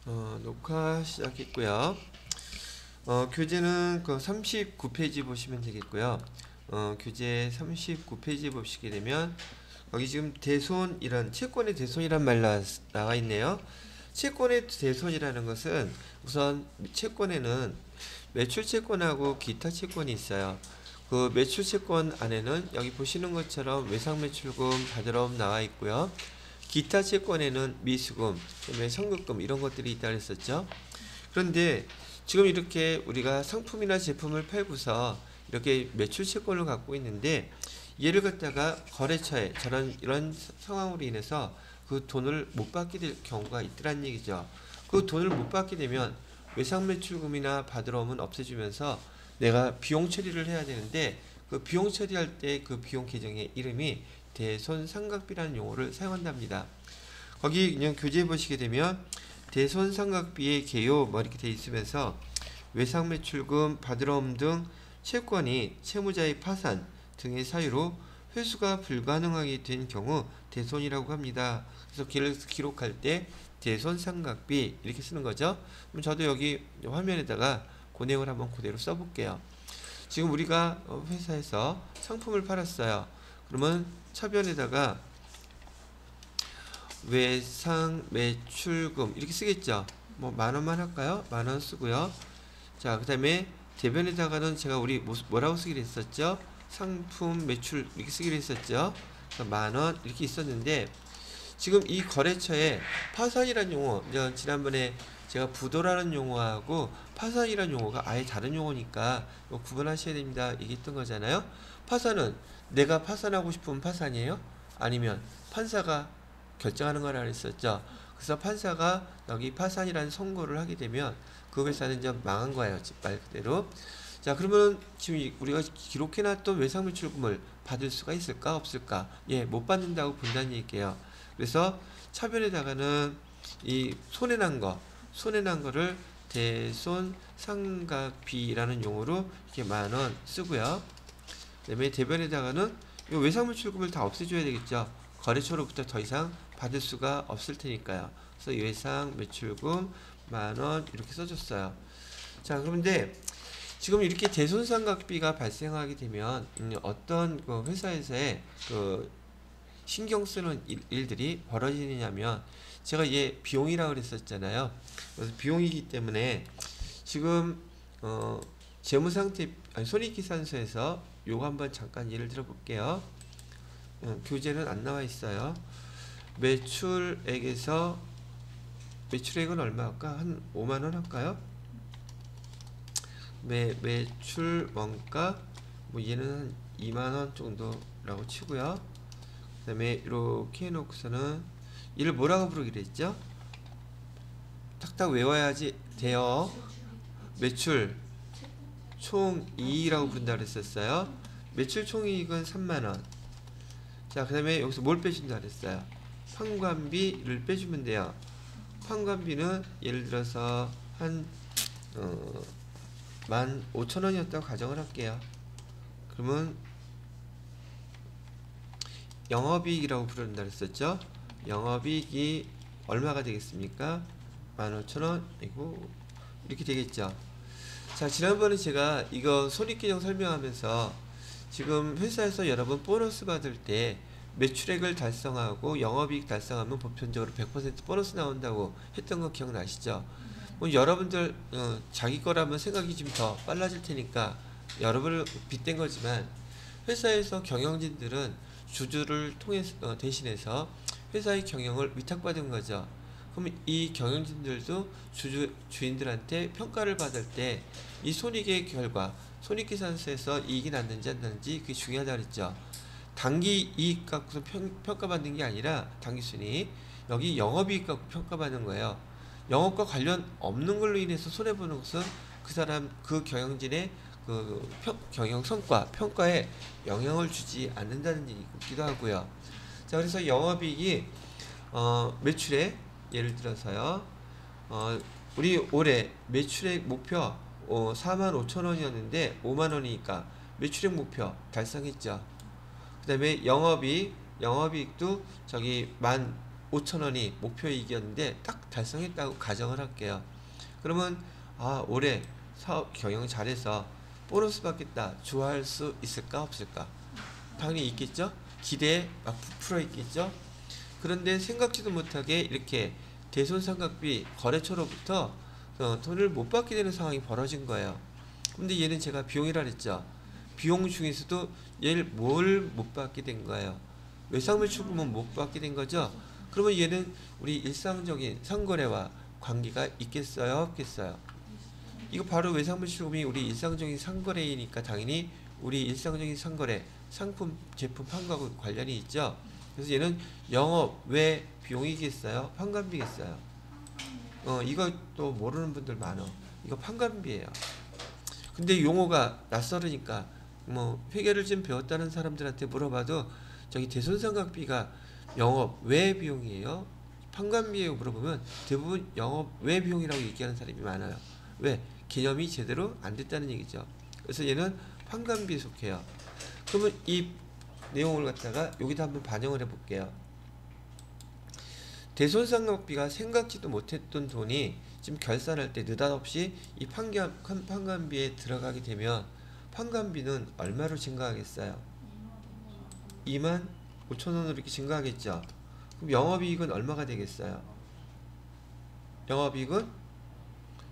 녹화 시작했고요. 교재는 그 39페이지 보시면 되겠고요. 교재 39페이지 보시게 되면 여기 지금 대손이란 채권의 대손이란 말 나와 있네요. 채권의 대손이라는 것은 우선 채권에는 매출 채권하고 기타 채권이 있어요. 그 매출 채권 안에는 여기 보시는 것처럼 외상 매출금, 바드럼 나와 있고요. 기타 채권에는 미수금, 그다음에 선급금 이런 것들이 있다고 했었죠. 그런데 지금 이렇게 우리가 상품이나 제품을 팔고서 이렇게 매출 채권을 갖고 있는데 얘를 갖다가 거래처에 이런 상황으로 인해서 그 돈을 못 받게 될 경우가 있더란 얘기죠. 그 돈을 못 받게 되면 외상 매출금이나 바드럼은 없애주면서 내가 비용 처리를 해야 되는데 그 비용 처리할 때 그 비용 계정의 이름이 대손상각비라는 용어를 사용한답니다. 거기 그냥 교재에 보시게 되면 대손상각비의 개요 뭐 이렇게 돼 있으면서 외상매출금, 바드럼 등 채권이 채무자의 파산 등의 사유로 회수가 불가능하게 된 경우 대손이라고 합니다. 그래서 기록할 때 대손상각비 이렇게 쓰는 거죠. 그럼 저도 여기 화면에다가 그 내용을 한번 그대로 써볼게요. 지금 우리가 회사에서 상품을 팔았어요. 그러면 차변에다가 외상 매출금 이렇게 쓰겠죠. 뭐 만원만 할까요? 만원 쓰고요. 자, 그 다음에 대변에다가는 제가 우리 뭐라고 쓰기로 했었죠? 상품 매출 이렇게 쓰기로 했었죠. 만원 이렇게 있었는데 지금 이 거래처에 파산이라는 용어, 지난번에 제가 부도라는 용어하고 파산이라는 용어가 아예 다른 용어니까 구분하셔야 됩니다. 얘기했던 거잖아요. 파산은 내가 파산하고 싶으면 파산이에요? 아니면 판사가 결정하는 거라 그랬었죠. 그래서 판사가 여기 파산이라는 선고를 하게 되면 그 회사는 이제 망한 거예요. 말 그대로. 자, 그러면 지금 우리가 기록해놨던 외상매출금을 받을 수가 있을까 없을까? 예, 못 받는다고 본다는 얘기예요. 그래서 차변에다가는 이 손해난 거를 대손상각비라는 용어로 이렇게 만원 쓰고요. 그 다음에 대변에다가는 이 외상매출금을 다 없애줘야 되겠죠. 거래처로부터 더 이상 받을 수가 없을 테니까요. 그래서 외상매출금 만원 이렇게 써줬어요. 자, 그런데 지금 이렇게 대손상각비가 발생하게 되면 어떤 그 회사에서의 그 신경 쓰는 일들이 벌어지느냐면 제가 얘 비용이라고 그랬었잖아요. 그래서 비용이기 때문에 지금 재무상태 손익계산서에서 요거 한번 잠깐 예를 들어 볼게요. 교재는 안 나와 있어요. 매출액에서 매출액은 얼마 할까? 한 5만원 할까요? 매출 원가 뭐 얘는 한 2만원 정도라고 치고요. 그 다음에 이렇게 해놓고서는 이를 뭐라고 부르기로 했죠? 탁탁 외워야지 돼요. 매출 총이익이라고 부른다 그랬었어요. 매출 총이익은 3만원. 자, 그 다음에 여기서 뭘 빼준다 그랬어요? 판관비를 빼주면 돼요. 판관비는 예를 들어서 한 15,000원이었다고 가정을 할게요. 그러면 영업이익이라고 부른다 그랬었죠. 영업이익이 얼마가 되겠습니까? 15,000원 이렇게 되겠죠. 자, 지난번에 제가 이거 손익계정 설명하면서 지금 회사에서 여러분 보너스 받을 때 매출액을 달성하고 영업이익 달성하면 보편적으로 100% 보너스 나온다고 했던 거 기억나시죠? 뭐 여러분들 자기 거라면 생각이 좀 더 빨라질 테니까 여러분을 빗댄 거지만 회사에서 경영진들은 주주를 통해서 대신해서 회사의 경영을 위탁받은 거죠. 그럼 이 경영진들도 주인들한테 평가를 받을 때 이 손익의 결과 손익계산서에서 이익이 났는지 안 났는지 그게 중요하다 그랬죠. 단기 이익 갖고서 평가받는 게 아니라 단기 순이익, 여기 영업이익 갖고 평가받는 거예요. 영업과 관련 없는 걸로 인해서 손해보는 것은 그 사람 그 경영진의 그 경영 성과 평가에 영향을 주지 않는다는 얘기기도 하고요. 자, 그래서 영업이익이 매출액 예를 들어서요. 우리 올해 매출액 목표 45,000원이었는데 5만원이니까 매출액 목표 달성했죠. 그 다음에 영업이익도 저기 15,000 5,000원이 목표이익이었는데 딱 달성했다고 가정을 할게요. 그러면 올해 사업 경영 잘해서 보너스 받겠다 좋아할 수 있을까 없을까? 당연히 있겠죠. 기대에 막 부풀어 있겠죠. 그런데 생각지도 못하게 이렇게 대손삼각비 거래처로부터 돈을 못 받게 되는 상황이 벌어진 거예요. 근데 얘는 제가 비용이라 그랬죠. 비용 중에서도 얘를 뭘 못 받게 된 거예요. 외상매출금은 못 받게 된 거죠. 그러면 얘는 우리 일상적인 상거래와 관계가 있겠어요 없겠어요? 이거 바로 외상매출금이 우리 일상적인 상거래이니까 당연히 우리 일상적인 상거래 상품 제품 판매하고 관련이 있죠. 그래서 얘는 영업 외 비용이겠어요 판관비겠어요? 이거 또 모르는 분들 많어. 이거 판관비예요. 근데 용어가 낯설으니까 뭐 회계를 좀 배웠다는 사람들한테 물어봐도 저기 대손삼각비가 영업 외 비용이에요 판관비예요 물어보면 대부분 영업 외 비용이라고 얘기하는 사람이 많아요. 왜? 개념이 제대로 안 됐다는 얘기죠. 그래서 얘는 판관비에 속해요. 그러면 이 내용을 갖다가 여기다 한번 반영을 해볼게요. 대손삼각비가 생각지도 못했던 돈이 지금 결산할 때 느닷없이 이 판관비에 들어가게 되면 판관비는 얼마로 증가하겠어요? 25,000원으로 이렇게 증가하겠죠. 그럼 영업이익은 얼마가 되겠어요? 영업이익은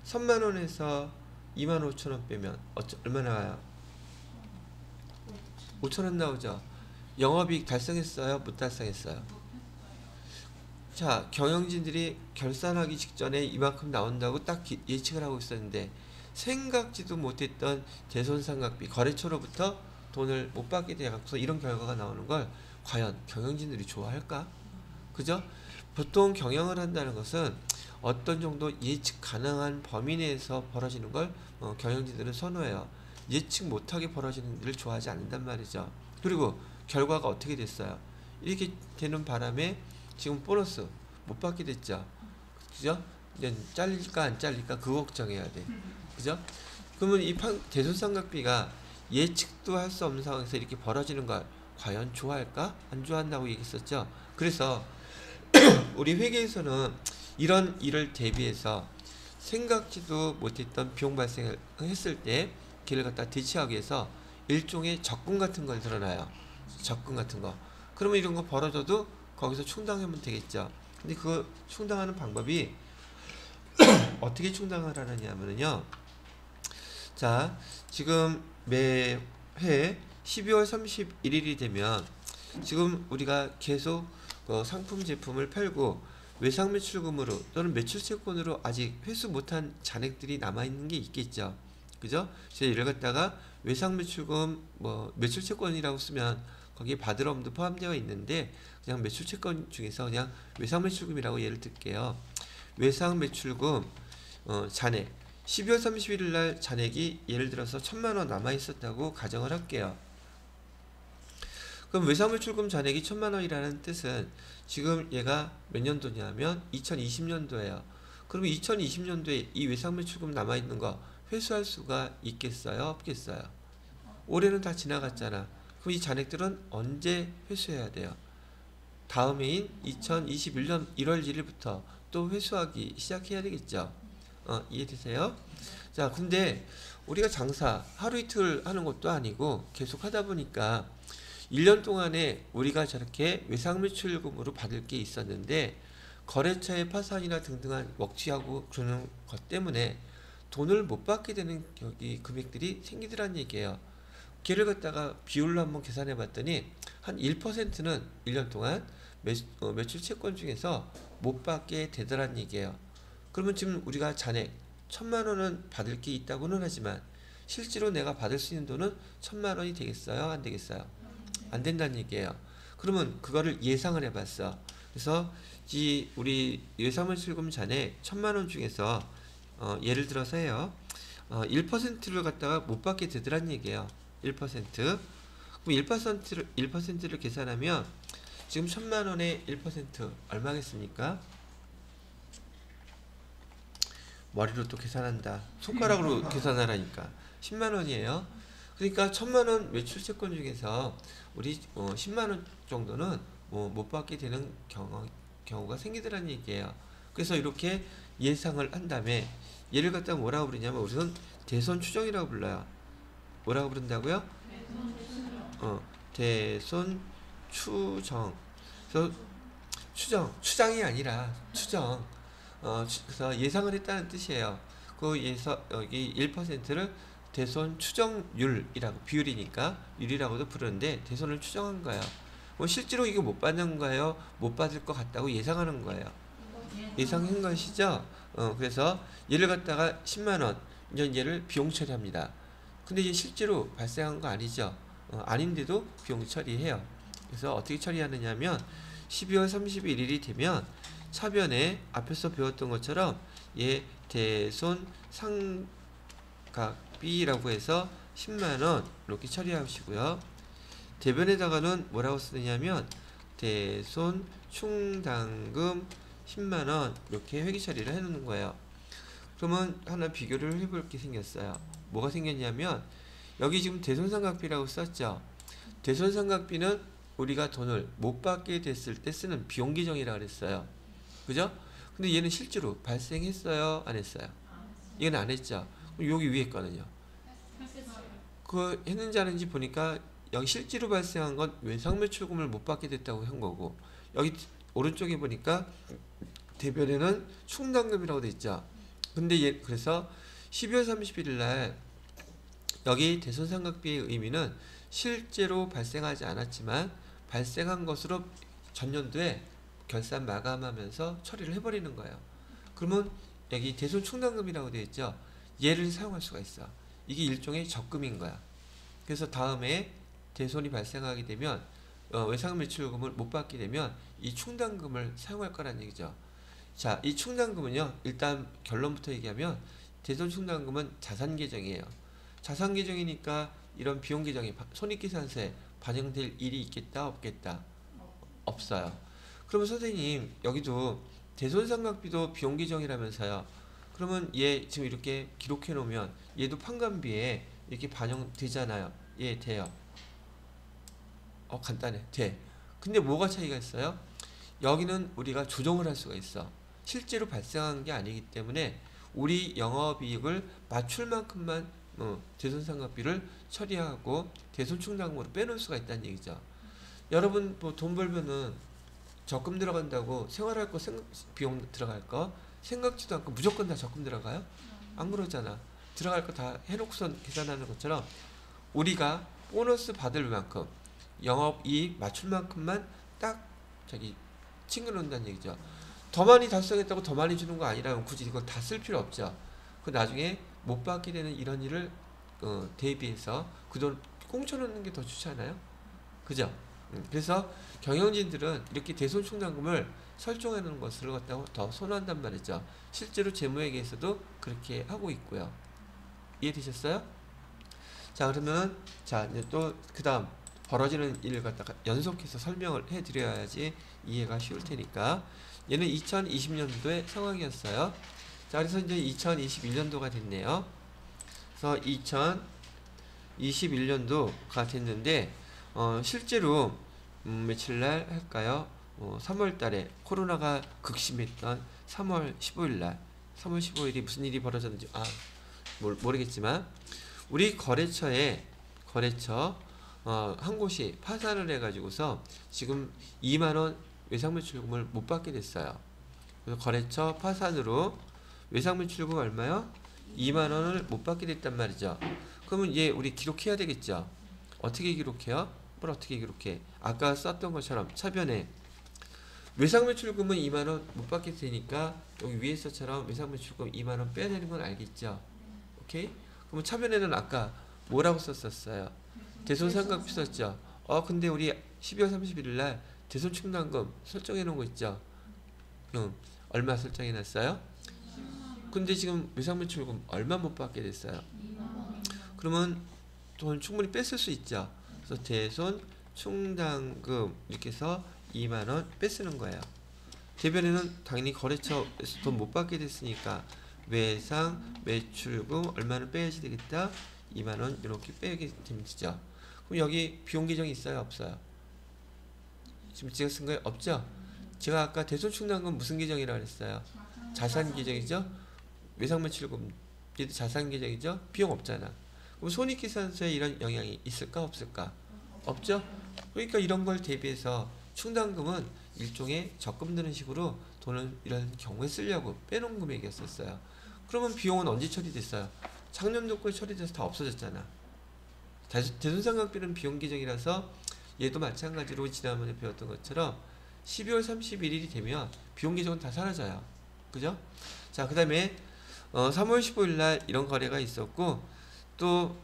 3만원에서 25,000원 빼면 얼마 나와요? 5,000원 나오죠. 영업이익 달성했어요? 못 달성했어요? 자, 경영진들이 결산하기 직전에 이만큼 나온다고 딱 예측을 하고 있었는데 생각지도 못했던 대손삼각비 거래처로부터 돈을 못 받게 돼서 이런 결과가 나오는 걸 과연 경영진들이 좋아할까? 그죠? 보통 경영을 한다는 것은 어떤 정도 예측 가능한 범위 내에서 벌어지는 걸 경영진들은 선호해요. 예측 못하게 벌어지는 일을 좋아하지 않는단 말이죠. 그리고 결과가 어떻게 됐어요? 이렇게 되는 바람에 지금 보너스 못 받게 됐죠. 그죠? 이제 잘릴까 안 잘릴까 그 걱정해야 돼. 그죠? 그러면 이 대손삼각비가 예측도 할 수 없는 상황에서 이렇게 벌어지는 걸 과연 좋아할까? 안 좋아한다고 얘기했었죠. 그래서 우리 회계에서는 이런 일을 대비해서 생각지도 못했던 비용 발생을 했을 때 걔를 갖다 대체하기 위해서 일종의 적금 같은 걸 들어놔요. 적금 같은 거. 그러면 이런 거 벌어져도 거기서 충당하면 되겠죠. 근데 그 충당하는 방법이 어떻게 충당을 하느냐면요. 자, 지금 매회 12월 31일이 되면 지금 우리가 계속 상품 제품을 팔고 외상 매출금으로 또는 매출 채권으로 아직 회수 못한 잔액들이 남아있는 게 있겠죠. 그죠? 그래서 이를 갖다가 외상 매출금 매출 채권이라고 쓰면 거기에 받으러움도 포함되어 있는데 그냥 매출 채권 중에서 그냥 외상 매출금이라고 예를 들게요. 외상 매출금 잔액 12월 31일 날 잔액이 예를 들어서 1,000만원 남아있었다고 가정을 할게요. 그럼 외상매출금 잔액이 1,000만원이라는 뜻은 지금 얘가 몇 년도냐면 2020년도예요. 그럼 2020년도에 이 외상매출금 남아있는 거 회수할 수가 있겠어요? 없겠어요? 올해는 다 지나갔잖아. 그럼 이 잔액들은 언제 회수해야 돼요? 다음 해인 2021년 1월 1일부터 또 회수하기 시작해야 되겠죠. 이해되세요? 자, 근데 우리가 장사 하루 이틀 하는 것도 아니고 계속 하다 보니까 1년 동안에 우리가 저렇게 외상매출금으로 받을 게 있었는데 거래처의 파산이나 등등한 먹튀하고 그러는 것 때문에 돈을 못 받게 되는 여기 금액들이 생기더란 얘기예요. 걔를 갖다가 비율로 한번 계산해 봤더니 한 1%는 1년 동안 매출 채권 중에서 못 받게 되더란 얘기예요. 그러면 지금 우리가 잔액 1,000만원은 받을 게 있다고는 하지만 실제로 내가 받을 수 있는 돈은 1,000만원이 되겠어요? 안 되겠어요? 안 된다는 얘기예요. 그러면 그거를 예상을 해봤어. 그래서 우리 외상매출금 잔액 1,000만원 중에서 예를 들어서 해요. 1%를 갖다가 못 받게 되더란 얘기예요. 1%. 그럼 1%를 계산하면 지금 1,000만원의 1% 얼마겠습니까? 머리로 또 계산한다. 손가락으로 계산하라니까. 10만원이에요. 그러니까 1,000만원 매출 채권 중에서 우리 10만원 정도는 못 받게 되는 경우가 생기더라는 얘기예요. 그래서 이렇게 예상을 한 다음에 얘를 갖다가 뭐라고 부르냐면 우선 대손 추정이라고 불러요. 뭐라고 부른다고요? 대손 추정. 그래서 추정이 아니라 추정. 그래서 예상을 했다는 뜻이에요. 그 여기 1%를 대손 추정률이라고, 비율이니까 율이라고도 부르는데 대손을 추정한 거예요. 뭐 실제로 이거 못 받는 거예요? 못 받을 것 같다고 예상하는 거예요. 예상한 것이죠. 그래서 얘를 갖다가 10만 원, 이제 얘를 비용 처리합니다. 근데 이게 실제로 발생한 거 아니죠. 아닌데도 비용 처리해요. 그래서 어떻게 처리하느냐면 12월 31일이 되면 차변에 앞에서 배웠던 것처럼 얘 대손 상각비라고 해서 10만 원 이렇게 처리하시고요. 대변에다가는 뭐라고 쓰느냐면 대손 충당금 10만 원 이렇게 회계 처리를 해 놓는 거예요. 그러면 하나 비교를 해볼 게 생겼어요. 뭐가 생겼냐면 여기 지금 대손상각비라고 썼죠. 대손상각비는 우리가 돈을 못 받게 됐을 때 쓰는 비용 계정이라고 그랬어요. 그죠? 근데 얘는 실제로 발생했어요? 안 했어요? 이건 안 했죠. 그럼 여기 위에 거는요? 그 했는지 안 했는지 보니까 여기 실제로 발생한 건 외상매출금을 못 받게 됐다고 한 거고, 여기 오른쪽에 보니까 대변에는 충당금이라고 돼 있죠. 근데 얘 그래서 12월 31일 날 여기 대손상각비의 의미는 실제로 발생하지 않았지만 발생한 것으로 전년도에 결산 마감하면서 처리를 해버리는 거예요. 그러면 여기 대손 충당금이라고 되어 있죠. 얘를 사용할 수가 있어. 이게 일종의 적금인 거야. 그래서 다음에 대손이 발생하게 되면 외상매출금을 못 받게 되면 이 충당금을 사용할 거란 얘기죠. 자, 이 충당금은요, 일단 결론부터 얘기하면 대손 충당금은 자산 계정이에요. 자산 계정이니까 이런 비용 계정에 손익계산서에 반영될 일이 있겠다 없겠다? 없어요. 그러면 선생님 여기도 대손상각비도 비용 계정이라면서요. 그러면 얘 지금 이렇게 기록해 놓으면 얘도 판관비에 이렇게 반영되잖아요. 예, 돼요. 간단해. 돼. 근데 뭐가 차이가 있어요? 여기는 우리가 조정을 할 수가 있어. 실제로 발생한 게 아니기 때문에 우리 영업이익을 맞출 만큼만 대손상각비를 처리하고 대손충당금으로 빼놓을 수가 있다는 얘기죠. 여러분 뭐 돈 벌면은 적금 들어간다고 생활할 거 비용 들어갈 거 생각지도 않고 무조건 다 적금 들어가요? 안 그러잖아. 들어갈 거 다 해놓고선 계산하는 것처럼 우리가 보너스 받을 만큼 영업이익 맞출 만큼만 딱 챙겨놓는다는 얘기죠. 더 많이 달성했다고 더 많이 주는 거 아니라면 굳이 이걸 다 쓸 필요 없죠. 그 나중에 못 받게 되는 이런 일을 대비해서 그 돈 꽁쳐놓는 게 더 좋지 않아요? 그죠? 그래서 경영진들은 이렇게 대손충당금을 설정하는 것을 갖다가 더 선호한단 말이죠. 실제로 재무회계에서도 그렇게 하고 있고요. 이해되셨어요? 자, 그러면 이제 또 그다음 벌어지는 일을 갖다가 연속해서 설명을 해드려야지 이해가 쉬울 테니까. 얘는 2020년도의 상황이었어요. 자, 그래서 이제 2021년도가 됐네요. 그래서 2021년도가 됐는데 실제로 며칠 날 할까요? 3월 달에 코로나가 극심했던 3월 15일 날 3월 15일이 무슨 일이 벌어졌는지 모르겠지만 우리 거래처 한 곳이 파산을 해가지고서 지금 2만원 외상매출금을 못 받게 됐어요. 그래서 거래처 파산으로 외상매출금 얼마요? 2만원을 못 받게 됐단 말이죠. 그러면 얘 우리 기록해야 되겠죠. 어떻게 기록해요? 뭘 어떻게 기록해? 아까 썼던 것처럼 차변에 외상매출금은 2만원 못 받게 되니까 여기 위에서처럼 외상매출금 2만원 빼야 되는 건 알겠죠? 오케이? 그러면 차변에는 아까 뭐라고 썼었어요? 대손상각비 썼죠? 근데 우리 12월 31일 날 대손충당금 설정해 놓은 거 있죠? 얼마 설정해 놨어요? 근데 지금 외상매출금 얼마 못 받게 됐어요? 그러면 돈 충분히 뺐을 수 있죠? 그래서 대손충당금 이렇게 해서 2만원 빼쓰는 거예요. 대변에는 당연히 거래처에서 돈 못 받게 됐으니까 외상매출금 얼마는 빼야지 되겠다? 2만원 이렇게 빼게 되죠. 그럼 여기 비용 계정이 있어요? 없어요? 지금 제가 쓴 거에 없죠? 제가 아까 대손충당금 무슨 계정이라고 했어요? 자산 계정이죠? 외상매출금 얘도 자산 계정이죠? 비용 없잖아. 그럼 손익계산서에 이런 영향이 있을까 없을까? 없죠? 그러니까 이런 걸 대비해서 충당금은 일종의 적금 드는 식으로 돈을 이런 경우에 쓰려고 빼놓은 금액이었었어요. 그러면 비용은 언제 처리됐어요? 작년도 거에 처리돼서 다 없어졌잖아. 대손상각비는 비용 계정이라서 얘도 마찬가지로 지난번에 배웠던 것처럼 12월 31일이 되면 비용 계정은 다 사라져요. 그죠? 자, 그 다음에 3월 15일 날 이런 거래가 있었고, 또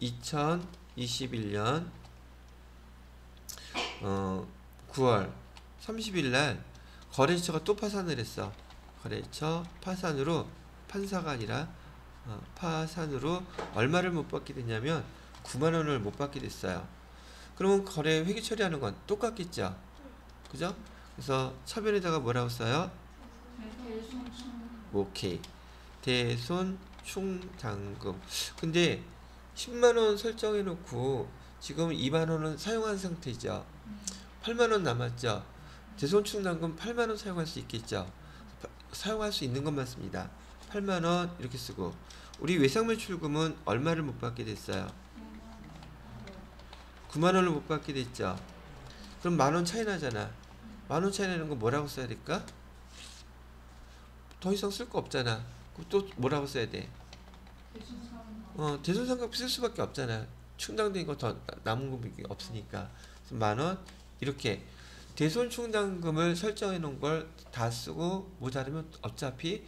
2021년 9월 30일 날 거래처가 또 파산을 했어. 거래처 파산으로, 판사가 아니라 파산으로 얼마를 못 받게 됐냐면 9만 원을 못 받게 됐어요. 그러면 거래 회계 처리하는 건 똑같겠죠. 그죠? 그래서 차변에다가 뭐라고 써요? 오케이. 대손충당금. 근데 10만 원 설정해 놓고 지금 2만 원은 사용한 상태죠. 8만 원 남았죠. 대손충당금 8만 원 사용할 수 있겠죠. 사용할 수 있는 것만 씁니다. 8만 원 이렇게 쓰고, 우리 외상매출금은 얼마를 못 받게 됐어요? 9만 원을 못 받게 됐죠. 그럼 만 원 차이 나잖아. 만 원 차이 나는 거 뭐라고 써야 될까? 더 이상 쓸 거 없잖아. 그럼 또 뭐라고 써야 돼? 대손상각비 쓸 수밖에 없잖아. 충당된 거 더 남은 금액이 없으니까. 그래서 만 원 이렇게 대손충당금을 설정해 놓은 걸 다 쓰고 모자르면 어차피,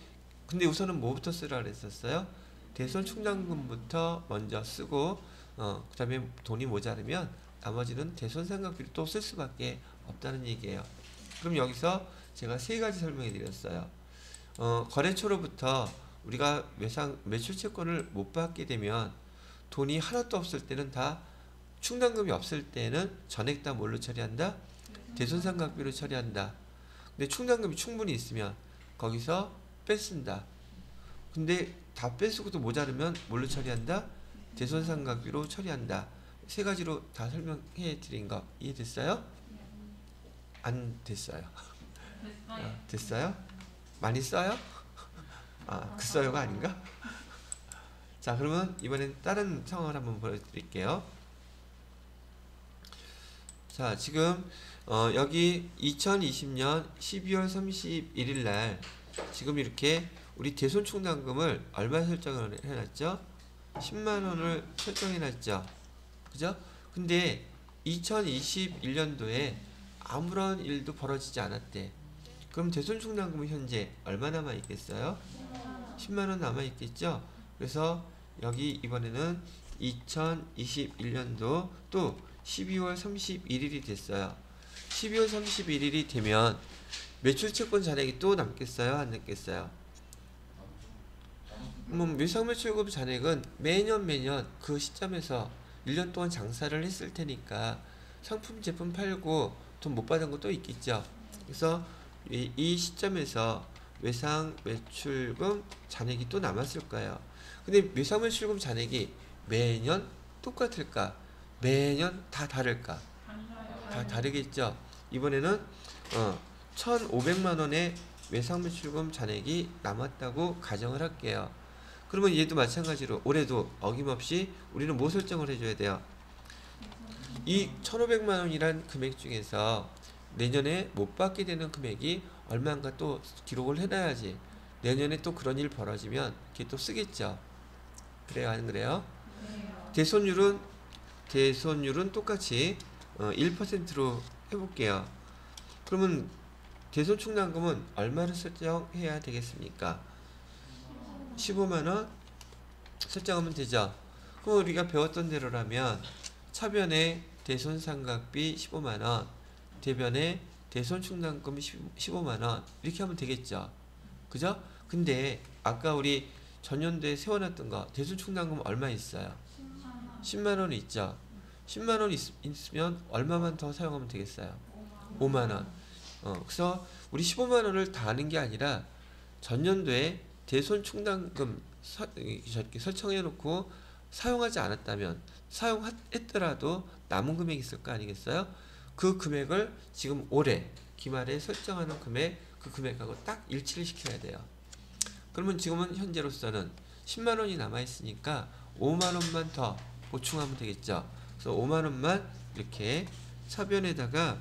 근데 우선은 뭐부터 쓰라 그랬었어요? 대손충당금부터 먼저 쓰고 그 다음에 돈이 모자르면 나머지는 대손상각비를 또 쓸 수밖에 없다는 얘기예요. 그럼 여기서 제가 세 가지 설명해 드렸어요. 거래처로부터 우리가 매출채권을 못 받게 되면 돈이 하나도 없을 때는 다, 충당금이 없을 때는 전액 다 뭘로 처리한다? 대손상각비로 처리한다. 근데 충당금이 충분히 있으면 거기서 뺐쓴다. 근데 다 뺏으고도 모자르면 뭘로 처리한다? 대손상각비로 처리한다. 세 가지로 다 설명해 드린 거 이해됐어요? 안 됐어요? 됐어요? 많이 써요? 그 써요가 아닌가? 자, 그러면 이번엔 다른 상황을 한번 보여드릴게요. 자, 지금 여기 2020년 12월 31일 날 지금 이렇게 우리 대손충당금을 얼마 설정을 해놨죠? 10만 원을 설정해놨죠. 그죠? 근데 2021년도에 아무런 일도 벌어지지 않았대. 그럼 대손충당금은 현재 얼마 남아있겠어요? 10만 원 남아있겠죠? 그래서 여기 이번에는 2021년도 또 12월 31일이 됐어요. 12월 31일이 되면 매출채권 잔액이 또 남겠어요? 안 남겠어요? 외상매출금 잔액은 매년 그 시점에서 1년 동안 장사를 했을 테니까 상품 제품 팔고 돈 못 받은 것도 있겠죠. 그래서 이 시점에서 외상매출금 잔액이 또 남았을 거예요. 근데 외상매출금 잔액이 매년 똑같을까? 매년 다 다를까? 다 다르겠죠. 이번에는 1,500만 원의 외상매출금 잔액이 남았다고 가정을 할게요. 그러면 얘도 마찬가지로 올해도 어김없이 우리는 뭐 설정을 해줘야 돼요? 이 1,500만 원이란 금액 중에서 내년에 못 받게 되는 금액이 얼마인가 또 기록을 해놔야지. 내년에 또 그런 일 벌어지면 걔 또 쓰겠죠. 그래요, 안 그래요? 대손율은 똑같이 1%로 해볼게요. 그러면 대손충당금은 얼마를 설정해야 되겠습니까? 15만원 설정하면 되죠. 그럼 우리가 배웠던 대로라면 차변에 대손상각비 15만원, 대변에 대손충당금 15만원 이렇게 하면 되겠죠. 그죠? 근데 아까 우리 전년도에 세워놨던 거 대손충당금 얼마 있어요? 10만원 있죠. 10만원 있으면 얼마만 더 사용하면 되겠어요? 5만원. 그래서 우리 15만원을 다 하는 게 아니라 전년도에 대손충당금 저렇게 설정해놓고 사용하지 않았다면, 사용했더라도 남은 금액이 있을 거 아니겠어요? 그 금액을 지금 올해 기말에 설정하는 금액, 그 금액하고 딱 일치를 시켜야 돼요. 그러면 지금은 현재로서는 10만원이 남아있으니까 5만원만 더 보충하면 되겠죠. 그래서 5만원만 이렇게 차변에다가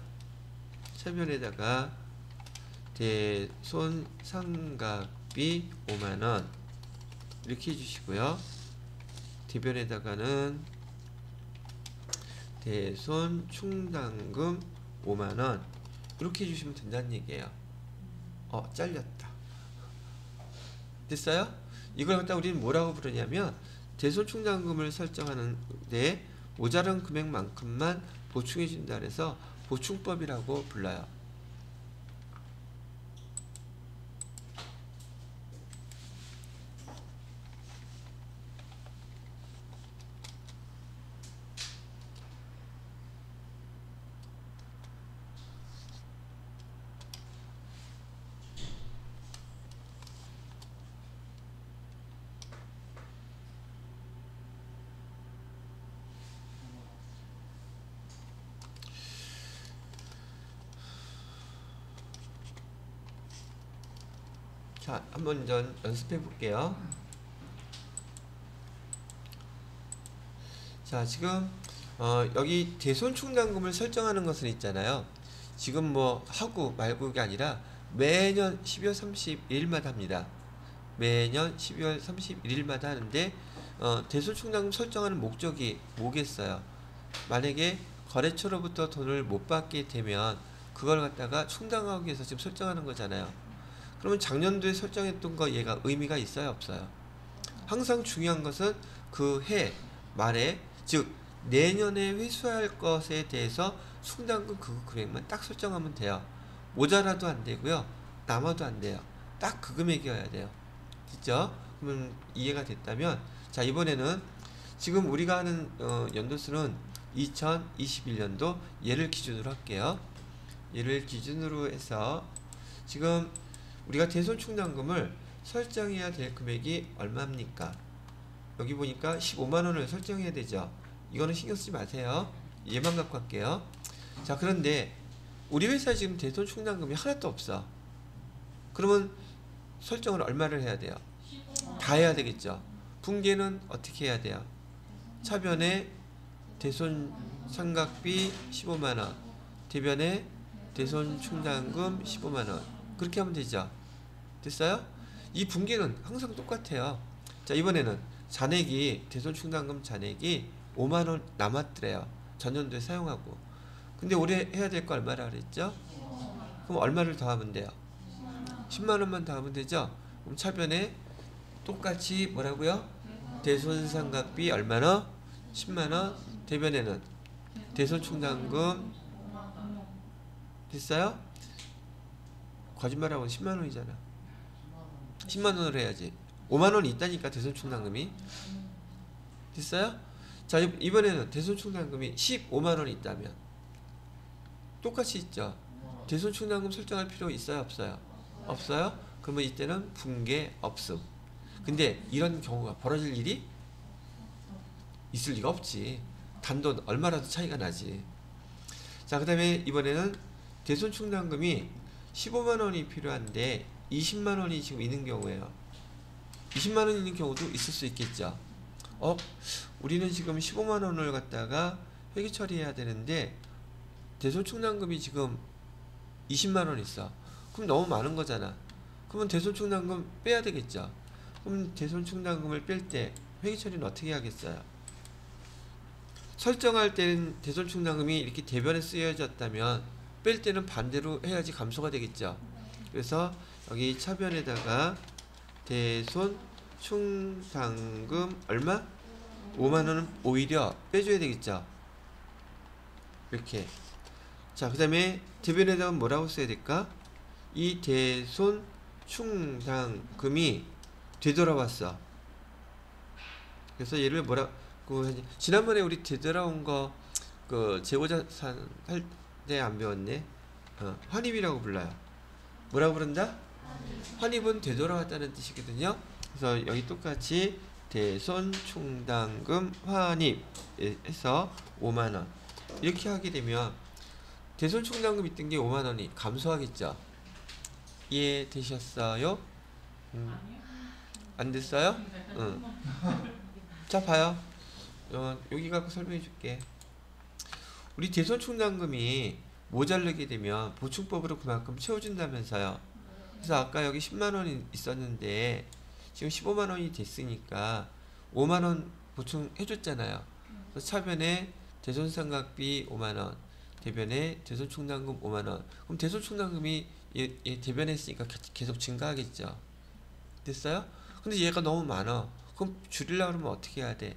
대손상각비 5만원 이렇게 해주시고요. 대변에다가는 대손충당금 5만원 이렇게 해주시면 된다는 얘기예요. 잘렸다. 됐어요? 이걸 갖다 우리는 뭐라고 부르냐면 대손충당금을 설정하는데 모자란 금액만큼만 보충해 준다 그래서 보충법이라고 불러요. 자, 한번 연습해 볼게요. 자, 지금 여기 대손충당금을 설정하는 것은 있잖아요. 지금 뭐 하고 말고가 아니라 매년 12월 31일마다 합니다. 매년 12월 31일마다 하는데 대손충당금 설정하는 목적이 뭐겠어요? 만약에 거래처로부터 돈을 못 받게 되면 그걸 갖다가 충당하기 위해서 지금 설정하는 거잖아요. 그러면 작년도에 설정했던 거 얘가 의미가 있어요, 없어요? 항상 중요한 것은 그 해 말에, 즉 내년에 회수할 것에 대해서 충당금 그 금액만 딱 설정하면 돼요. 모자라도 안 되고요, 남아도 안 돼요. 딱 그 금액이어야 돼요. 됐죠? 그러면 이해가 됐다면, 자, 이번에는 지금 우리가 하는 연도수는 2021년도 얘를 기준으로 할게요. 얘를 기준으로 해서 지금 우리가 대손충당금을 설정해야 될 금액이 얼마입니까? 여기 보니까 15만원을 설정해야 되죠. 이거는 신경 쓰지 마세요. 얘만 갖고 할게요. 자, 그런데 우리 회사에 지금 대손충당금이 하나도 없어. 그러면 설정을 얼마를 해야 돼요? 다 해야 되겠죠. 분계는 어떻게 해야 돼요? 차변에 대손상각비 15만원, 대변에 대손충당금 15만원, 그렇게 하면 되죠. 됐어요? 이 분계는 항상 똑같아요. 자, 이번에는 잔액이, 대손충당금 잔액이 5만원 남았더래요. 전년도에 사용하고. 근데 올해 해야 될 거 얼마라 그랬죠? 그럼 얼마를 더하면 돼요? 10만원만 더하면 되죠? 그럼 차변에 똑같이 뭐라고요? 대손상각비 얼마나? 10만원. 대변에는 대손충당금 됐어요? 거짓말하고 10만원이잖아. 10만원으로 해야지. 5만원이 있다니까, 대손충당금이. 됐어요? 자, 이번에는 대손충당금이 15만원이 있다면 똑같이 있죠. 대손충당금 설정할 필요 있어요, 없어요? 없어요? 그러면 이때는 분계 없음. 근데 이런 경우가 벌어질 일이 있을 리가 없지. 단돈 얼마라도 차이가 나지. 자, 그 다음에 이번에는 대손충당금이 15만원이 필요한데 20만원이 지금 있는 경우에요. 20만원 있는 경우도 있을 수 있겠죠. 우리는 지금 15만원을 갖다가 회계 처리해야 되는데 대손충당금이 지금 20만원 있어. 그럼 너무 많은 거잖아. 그러면 대손충당금 빼야 되겠죠. 그럼 대손충당금을 뺄 때 회계 처리는 어떻게 하겠어요? 설정할 때는 대손충당금이 이렇게 대변에 쓰여졌다면 뺄 때는 반대로 해야지 감소가 되겠죠. 그래서 여기 차변에다가 대손충당금 얼마? 5만원은 오히려 빼줘야 되겠죠. 이렇게. 자, 그 다음에 대변에다가 뭐라고 써야 될까? 이 대손충당금이 되돌아왔어. 그래서 얘를 뭐라고 하지? 지난번에 우리 되돌아온 거 그 재고자산 할 때 안 배웠네? 환입이라고 불러요. 뭐라고 부른다? 환입은 되돌아왔다는 뜻이거든요. 그래서 여기 똑같이 대손충당금 환입 해서 5만원 이렇게 하게 되면 대손 충당금 있던 게 5만 원이 감소하겠죠. 이해되셨어요? 안 됐어요? 응. 자, 봐요. 여기 갖고 설명해 줄게. 우리 대손 충당금이 모자르게 되면 보충법으로 그만큼 채워준다면서요. 그래서 아까 여기 10만 원이 있었는데 지금 15만 원이 됐으니까 5만 원 보충해 줬잖아요. 그래서 차변에 대손상각비 5만 원, 대변에 대손충당금 5만 원. 그럼 대손충당금이 얘 대변했으니까 계속 증가하겠죠. 됐어요? 근데 얘가 너무 많아. 그럼 줄이려고 하면 어떻게 해야 돼?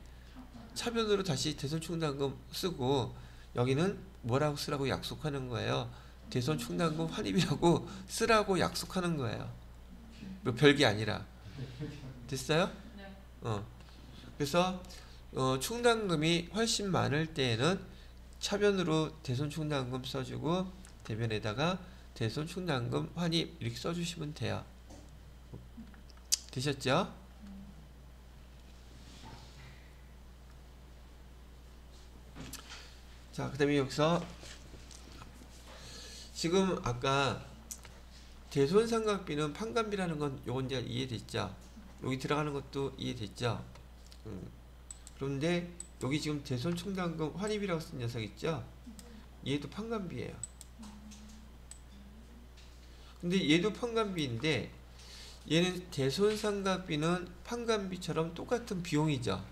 차변으로 다시 대손충당금 쓰고 여기는 뭐라고 쓰라고 약속하는 거예요? 대손충당금 환입이라고 쓰라고 약속하는 거예요. 뭐 별게 아니라. 됐어요? 그래서 충당금이 훨씬 많을 때에는 차변으로 대손충당금 써주고 대변에다가 대손충당금 환입 이렇게 써주시면 돼요. 되셨죠? 자, 그 다음에 여기서 지금 아까 대손상각비는 판관비라는 건 요건 이제 이해됐죠? 여기 들어가는 것도 이해됐죠? 그런데 여기 지금 대손충당금 환입이라고 쓴 녀석 있죠? 얘도 판관비예요. 근데 얘도 판관비인데 얘는 대손상각비는 판관비처럼 똑같은 비용이죠.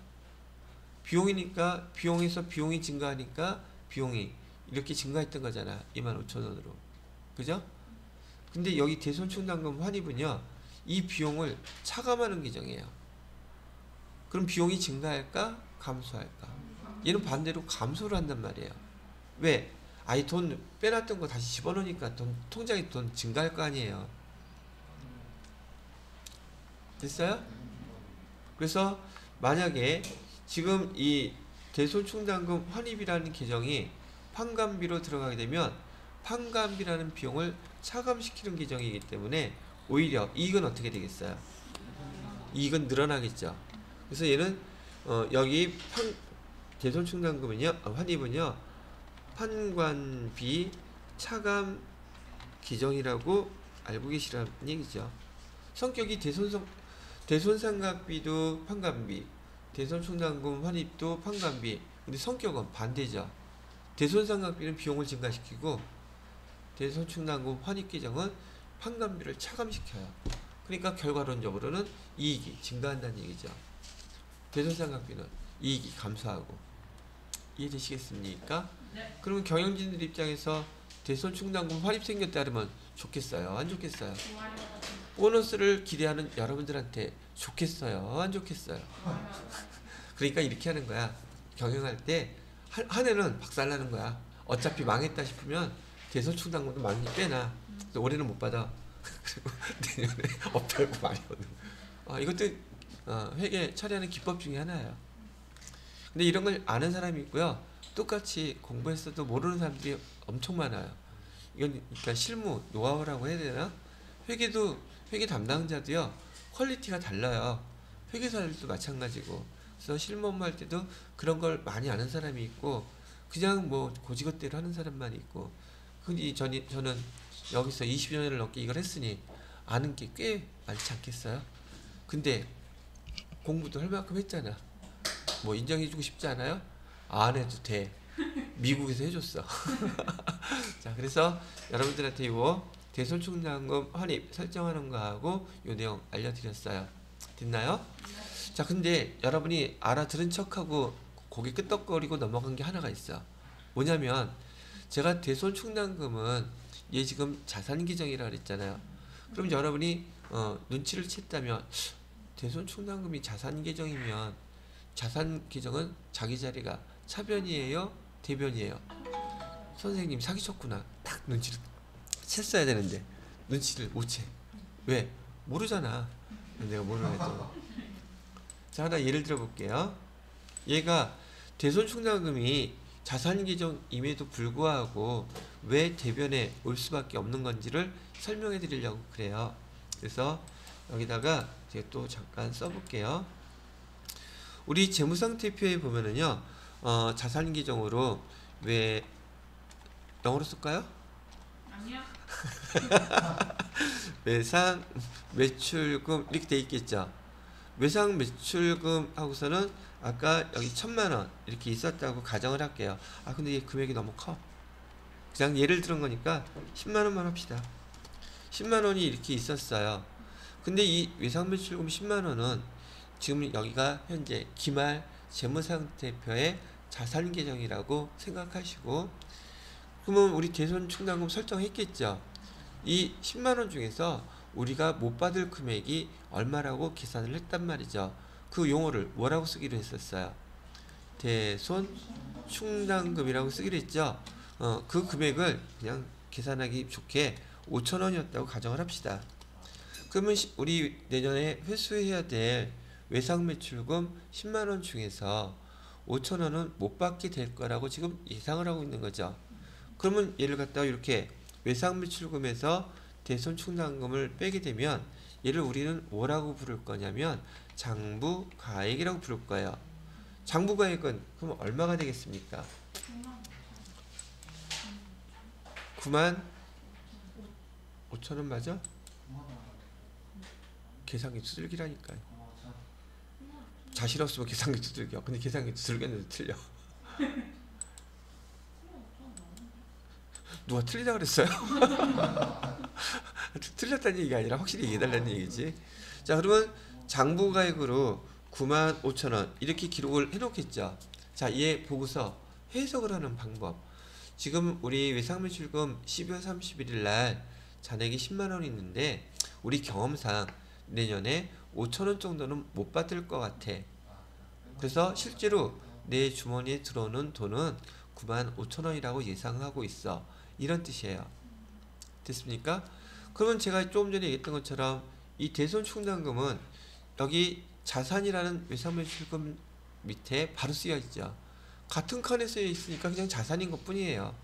비용이니까 비용에서 비용이 증가하니까 비용이 이렇게 증가했던 거잖아. 25,000원으로. 그죠? 근데 여기 대손충당금 환입은요. 이 비용을 차감하는 규정이에요. 그럼 비용이 증가할까? 감소할까? 얘는 반대로 감소를 한단 말이에요. 왜? 아이 돈 빼놨던 거 다시 집어넣으니까 통장에 돈 증가할 거 아니에요. 됐어요? 그래서 만약에 지금 이 대손충당금 환입이라는 계정이 판관비로 들어가게 되면 판관비라는 비용을 차감시키는 계정이기 때문에 오히려 이익은 어떻게 되겠어요? 이익은 늘어나겠죠. 그래서 얘는 여기 대손충당금은요, 환입은요, 판관비 차감 기정이라고 알고 계시라는 얘기죠. 성격이 대손상각비도 판관비, 대손충당금 환입도 판관비. 근데 성격은 반대죠. 대손상각비는 비용을 증가시키고 대손충당금 환입 계정은 판관비를 차감시켜요. 그러니까 결과론적으로는 이익이 증가한다는 얘기죠. 대손상각비는 이익이 감소하고. 이해되시겠습니까? 네. 그러면 경영진들 입장에서 대손충당금 환입 생겼다 그러면 좋겠어요? 안 좋겠어요? 보너스를 기대하는 여러분들한테 좋겠어요? 안 좋겠어요? 그러니까 이렇게 하는 거야. 경영할 때 한 해는 박살나는 거야. 어차피 망했다 싶으면 대손충당금도 많이 빼놔. 올해는 못 받아. 그리고 내년에 업달고 많이 얻는. 이것도 회계 처리하는 기법 중에 하나예요. 근데 이런 걸 아는 사람이 있고요. 똑같이 공부했어도 모르는 사람들이 엄청 많아요. 이건 그러니까 실무 노하우라고 해야 되나? 회계 담당자도요. 퀄리티가 달라요. 회계사들도 마찬가지고. 그래서 실무 업무할 때도 그런 걸 많이 아는 사람이 있고 그냥 뭐 고지것대로 하는 사람만 있고. 근데 저는 여기서 20년을 넘게 이걸 했으니 아는 게 꽤 많지 않겠어요? 근데 공부도 할 만큼 했잖아. 뭐 인정해주고 싶지 않아요? 안 해도 돼. 미국에서 해줬어. 자, 그래서 여러분들한테 이거 대손충당금 환입 설정하는 거하고 요 내용 알려드렸어요. 됐나요? 자, 근데 여러분이 알아들은 척하고 고개 끄덕거리고 넘어간 게 하나가 있어. 뭐냐면 제가 대손충당금은 얘 지금 자산기정이라 그랬잖아요. 그럼 여러분이 눈치를 챘다면 대손충당금이 자산계정이면 자산계정은 자기 자리가 차변이에요? 대변이에요? 선생님 사기쳤구나. 딱 눈치를 챘어야 되는데 눈치를 못 채. 왜? 모르잖아. 내가 모르는 했던. 자, 하나 예를 들어 볼게요. 얘가 대손충당금이 자산계정임에도 불구하고 왜 대변에 올 수밖에 없는 건지를 설명해 드리려고 그래요. 그래서 여기다가 제가 또 잠깐 써볼게요. 우리 재무상태표에 보면은요, 자산계정으로 왜 영어로 쓸까요? 아니요. 매상 매출금 이렇게 돼 있겠죠. 매상 매출금 하고서는 아까 여기 1,000만원 이렇게 있었다고 가정을 할게요. 아 근데 이 금액이 너무 커. 그냥 예를 들은 거니까 10만원만 합시다. 10만원이 이렇게 있었어요. 근데 이 외상 매출금 10만원은 지금 여기가 현재 기말 재무상태표의 자산 계정이라고 생각하시고, 그러면 우리 대손 충당금 설정했겠죠. 이 10만원 중에서 우리가 못 받을 금액이 얼마라고 계산을 했단 말이죠. 그 용어를 뭐라고 쓰기로 했었어요? 대손 충당금이라고 쓰기로 했죠. 그 금액을 그냥 계산하기 좋게 5천원이었다고 가정을 합시다. 그러면 우리 내년에 회수해야 될 외상매출금 10만원 중에서 5천원은 못 받게 될 거라고 지금 예상을 하고 있는 거죠. 그러면 얘를 갖다가 이렇게 외상매출금에서 대손충당금을 빼게 되면 얘를 우리는 뭐라고 부를 거냐면 장부가액이라고 부를 거예요. 장부가액은 그럼 얼마가 되겠습니까? 9만 5천원 맞아? 계산기 두들기라니까요. 자신 없으면 계산기 두들겨. 근데 계산기 두들겼는데 틀려. 누가 틀리다 그랬어요? 틀렸다는 얘기가 아니라 확실히 얘기해달라는 얘기지. 자, 그러면 장부가액으로 9만 5천원 이렇게 기록을 해놓겠죠. 자, 얘 보고서 해석을 하는 방법. 지금 우리 외상매출금 12월 31일 날 잔액이 10만원 있는데 우리 경험상 내년에 5천원 정도는 못 받을 것 같아. 그래서 실제로 내 주머니에 들어오는 돈은 9만 5천원이라고 예상하고 있어. 이런 뜻이에요. 됐습니까? 그러면 제가 조금 전에 얘기했던 것처럼 이 대손충당금은 여기 자산이라는 외상매출금 밑에 바로 쓰여 있죠. 같은 칸에 쓰여 있으니까 그냥 자산인 것 뿐이에요.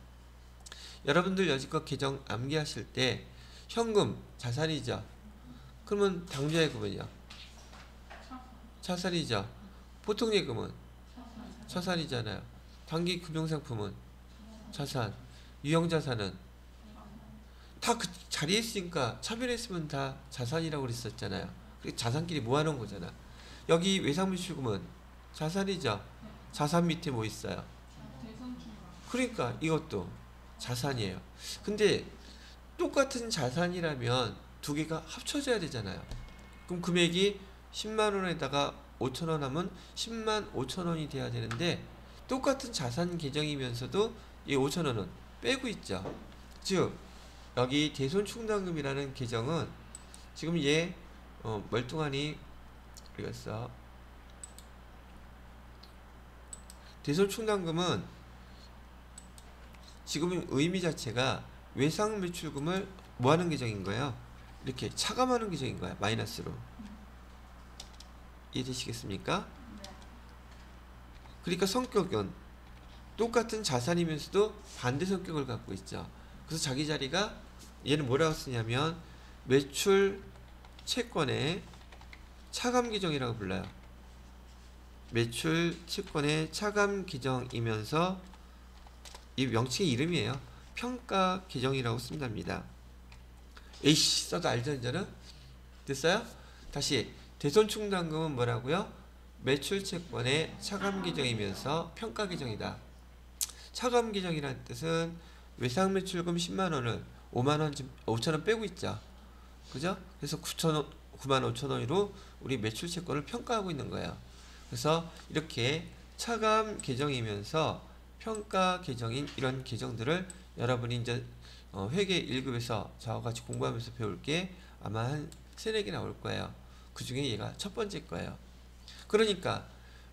여러분들 여지껏 계정 암기하실 때 현금 자산이죠. 그러면 당좌예금은요? 자산이죠. 보통 예금은 자산이잖아요. 단기 금융상품은 자산. 유형자산은 다 그 자리에 있으니까 차별했으면 다 자산이라고 그랬었잖아요. 자산끼리 모아놓은 거잖아. 여기 외상매출금은 자산이죠. 자산 밑에 뭐 있어요? 그러니까 이것도 자산이에요. 근데 똑같은 자산이라면 두 개가 합쳐져야 되잖아요. 그럼 금액이 10만원에다가 5천원 하면 10만 5천원이 돼야 되는데 똑같은 자산 계정이면서도 이 5천원은 빼고 있죠. 즉 여기 대손충당금이라는 계정은 지금 얘 멀뚱하니 읽었어. 대손충당금은 지금 의미 자체가 외상매출금을 뭐하는 계정인 거예요? 이렇게 차감하는 계정인 거야. 마이너스로. 이해되시겠습니까? 그러니까 성격은 똑같은 자산이면서도 반대 성격을 갖고 있죠. 그래서 자기 자리가 얘는 뭐라고 쓰냐면 매출 채권의 차감 계정이라고 불러요. 매출 채권의 차감 계정이면서 이 명칭의 이름이에요. 평가 계정이라고 쓴답니다. 에이씨 써도 알죠 이제는? 됐어요? 다시 대손충당금은 뭐라고요? 매출 채권의 차감 계정이면서 평가 계정이다. 차감 계정이라는 뜻은 외상매출금 10만원을 5천원 빼고 있죠. 그죠? 그래서 9만 5천원으로 우리 매출 채권을 평가하고 있는 거예요. 그래서 이렇게 차감 계정이면서 평가 계정인 이런 계정들을 여러분이 이제 회계 1급에서 저와 같이 공부하면서 배울 게 아마 한 3-4개 나올 거예요. 그 중에 얘가 첫 번째 거예요. 그러니까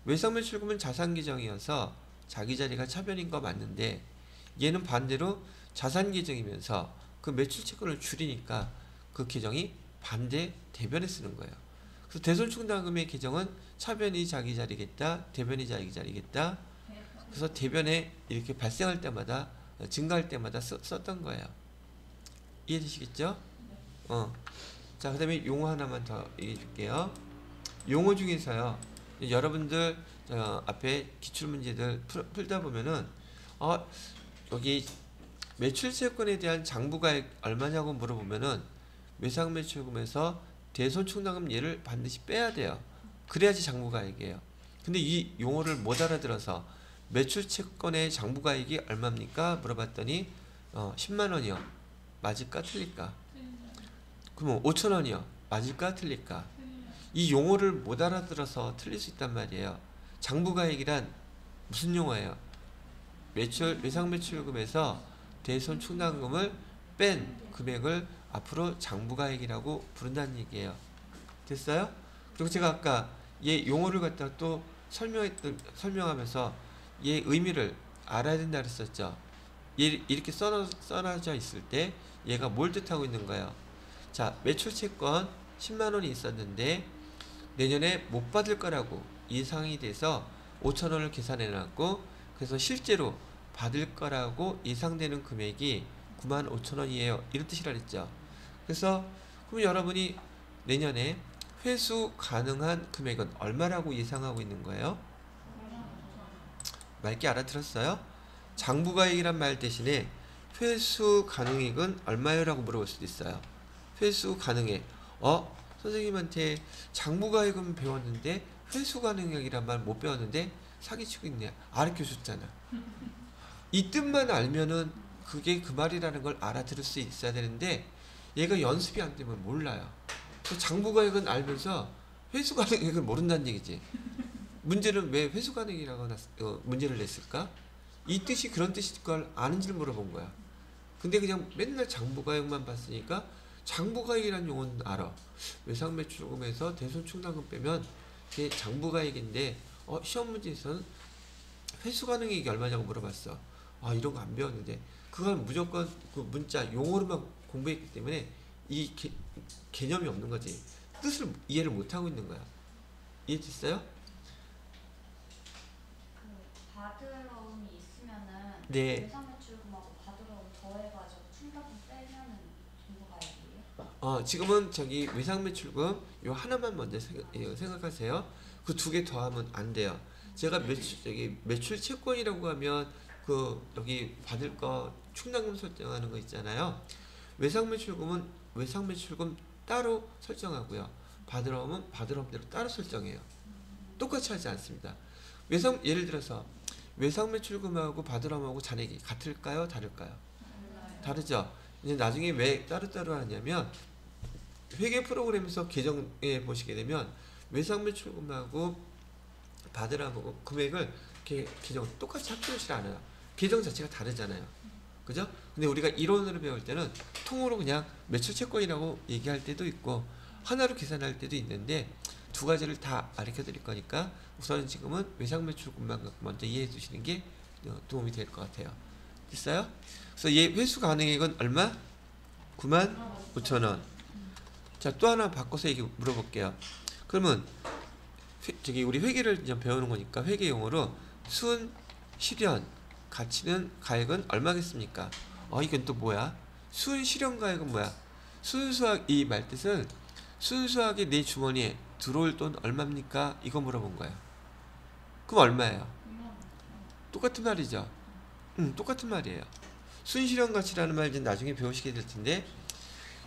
외상매출금은 자산 계정이어서 자기 자리가 차변인 거 맞는데 얘는 반대로 자산 계정이면서 그 매출 채권을 줄이니까 그 계정이 반대 대변에 쓰는 거예요. 그래서 대손충당금의 계정은 차변이 자기 자리겠다, 대변이 자기 자리겠다. 그래서 대변에 이렇게 발생할 때마다 증가할 때마다 썼던 거예요. 이해되시겠죠? 자, 그 다음에 용어 하나만 더 얘기해 줄게요. 용어 중에서요, 여러분들 앞에 기출문제들 풀다 보면은 여기 매출채권에 대한 장부가액 얼마냐고 물어보면은 외상매출금에서 대손충당금 얘를 반드시 빼야 돼요. 그래야지 장부가액이에요. 근데 이 용어를 못 알아들어서 매출채권의 장부가액이 얼마입니까? 물어봤더니 10만 원이요. 맞을까 틀릴까? 그러면 5천 원이요. 맞을까 틀릴까? 이 용어를 못 알아들어서 틀릴 수 있단 말이에요. 장부가액이란 무슨 용어예요? 외상매출금에서 대손충당금을 뺀 금액을 앞으로 장부가액이라고 부른다는 얘기예요. 됐어요? 그리고 제가 아까 얘 용어를 갖다 또 설명하면서 얘 의미를 알아야 된다 그랬었죠. 얘 이렇게 써놔져 있을 때 얘가 뭘 뜻하고 있는 거예요? 자, 매출채권 10만 원이 있었는데 내년에 못 받을 거라고 예상이 돼서 5천 원을 계산해 놨고, 그래서 실제로 받을 거라고 예상되는 금액이 9만 5천 원이에요. 이런 뜻이라 그랬죠. 그래서 그럼 여러분이 내년에 회수 가능한 금액은 얼마라고 예상하고 있는 거예요? 맑게 알아들었어요? 장부가액이란 말 대신에 회수 가능액은 얼마요? 라고 물어볼 수도 있어요. 회수 가능액. 선생님한테 장부가액은 배웠는데 회수 가능액이란 말 못 배웠는데 사기치고 있네. 알려줬잖아. 이 뜻만 알면은 그게 그 말이라는 걸 알아들을 수 있어야 되는데 얘가 연습이 안 되면 몰라요. 장부가액은 알면서 회수 가능액을 모른다는 얘기지. 문제는 왜 회수 가능이라고 문제를 냈을까? 이 뜻이 그런 뜻일 걸 아는지를 물어본 거야. 근데 그냥 맨날 장부가액만 봤으니까 장부가액이라는 용어는 알아. 외상매출금에서 대손충당금 빼면 그게 장부가액인데 시험 문제에서는 회수 가능액이 얼마냐고 물어봤어. 이런 거 안 배웠는데 그건 무조건 그 문자 용어로만 공부했기 때문에 이 개념이 없는 거지. 뜻을 이해를 못하고 있는 거야. 이해됐어요? 그 받으러움이 있으면은 네. 외상매출금하고 받으러움 더해가지고 충당금 빼면은 정부가액이에요? 지금은 저기 외상매출금 요 하나만 먼저 생각하세요. 그 두 개 더하면 안 돼요. 제가 매출 채권이라고 하면 그 여기 받을 거 충당금 설정하는 거 있잖아요. 외상매출금은 외상매출금 따로 설정하고요. 받으러움은 받으러움대로 따로 설정해요. 똑같이 하지 않습니다. 예를 들어서 외상매출금하고 받으러움하고 잔액이 같을까요? 다를까요? 다르죠. 이제 나중에 왜 따로따로 하냐면 회계 프로그램에서 계정에 보시게 되면 외상매출금하고 받으러움하고 금액을 계정 똑같이 합쳐놓지 않아요. 계정 자체가 다르잖아요. 그죠? 근데 우리가 이론으로 배울 때는 통으로 그냥 매출채권이라고 얘기할 때도 있고 하나로 계산할 때도 있는데 두 가지를 다 가르쳐 드릴 거니까 우선 지금은 외상매출금만 먼저 이해해 두시는 게 도움이 될 것 같아요. 됐어요? 그래서 얘 회수 가능액은 얼마? 9만 5천 원. 자, 또 하나 바꿔서 얘기 물어볼게요. 그러면 우리 회계를 이제 배우는 거니까 회계 용어로 순, 실현, 가치는 가액은 얼마겠습니까? 이건 또 뭐야? 순, 실현, 가액은 뭐야? 순수학 이 말뜻은 순수하게 내 주머니에 들어올 돈 얼마입니까? 이거 물어본 거예요. 그럼 얼마예요? 똑같은 말이죠. 똑같은 말이에요. 순실현 가치라는 말 이제 나중에 배우시게 될 텐데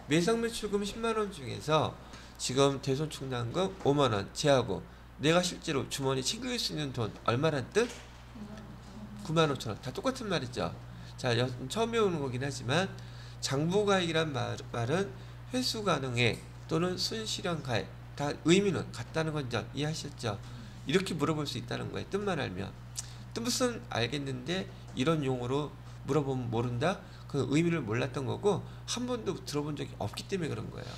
매상매출금 10만 원 중에서 지금 대손충당금 5만 원 제하고 내가 실제로 주머니에 챙길 수 있는 돈 얼마란 뜻? 9만 5천 원. 다 똑같은 말이죠. 자, 처음 배우는 거긴 하지만 장부가액이란 말은 회수 가능액 또는 순실현 가액 다 의미는 같다는 건 이제 이해하셨죠? 이렇게 물어볼 수 있다는 거예요. 뜻만 알면. 뜻은 알겠는데 이런 용어로 물어보면 모른다? 그 의미를 몰랐던 거고 한 번도 들어본 적이 없기 때문에 그런 거예요.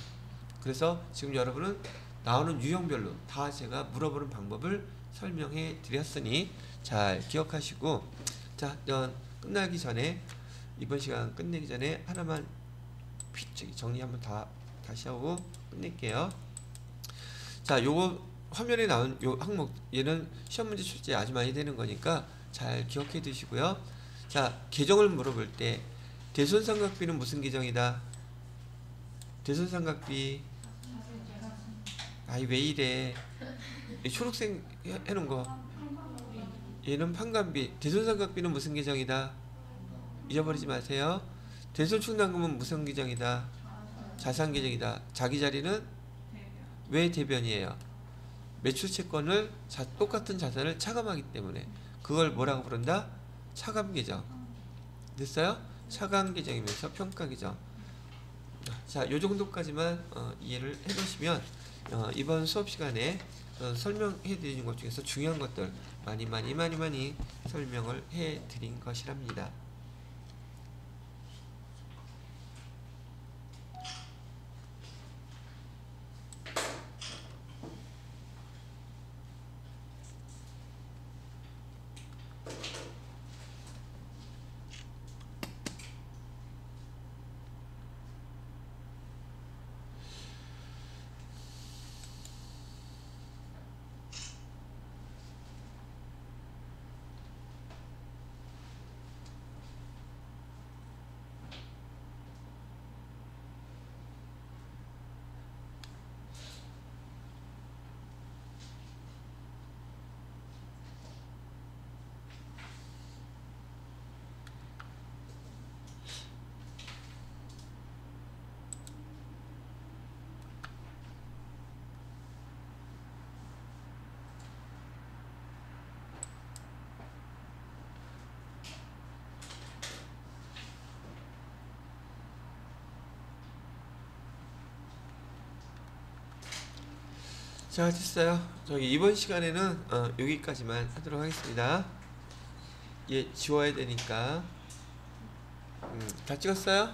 그래서 지금 여러분은 나오는 유형별로 다 제가 물어보는 방법을 설명해 드렸으니 잘 기억하시고, 자, 끝나기 전에 이번 시간 끝내기 전에 하나만 정리 한번 다시 하고 끝낼게요. 자, 요거 화면에 나온 요 항목 얘는 시험 문제 출제 아주 많이 되는 거니까 잘 기억해 두시고요. 자, 계정을 물어볼 때 대손삼각비는 무슨 계정이다? 대손삼각비. 왜 이래? 초록색 해놓은 거. 얘는 판관비. 대손삼각비는 무슨 계정이다? 잊어버리지 마세요. 대손충당금은 무슨 규정이다? 자산 규정이다. 자기 자리는 왜 대변이에요? 매출 채권을 똑같은 자산을 차감하기 때문에 그걸 뭐라고 부른다? 차감 계정. 됐어요? 차감 계정이면서 평가 계정. 자, 요 정도까지만 이해를 해 놓으시면 이번 수업 시간에 설명해 드리는 것 중에서 중요한 것들 많이 설명을 해 드린 것이랍니다. 자, 됐어요. 저희 이번 시간에는 여기까지만 하도록 하겠습니다. 예, 지워야 되니까. 다 찍었어요?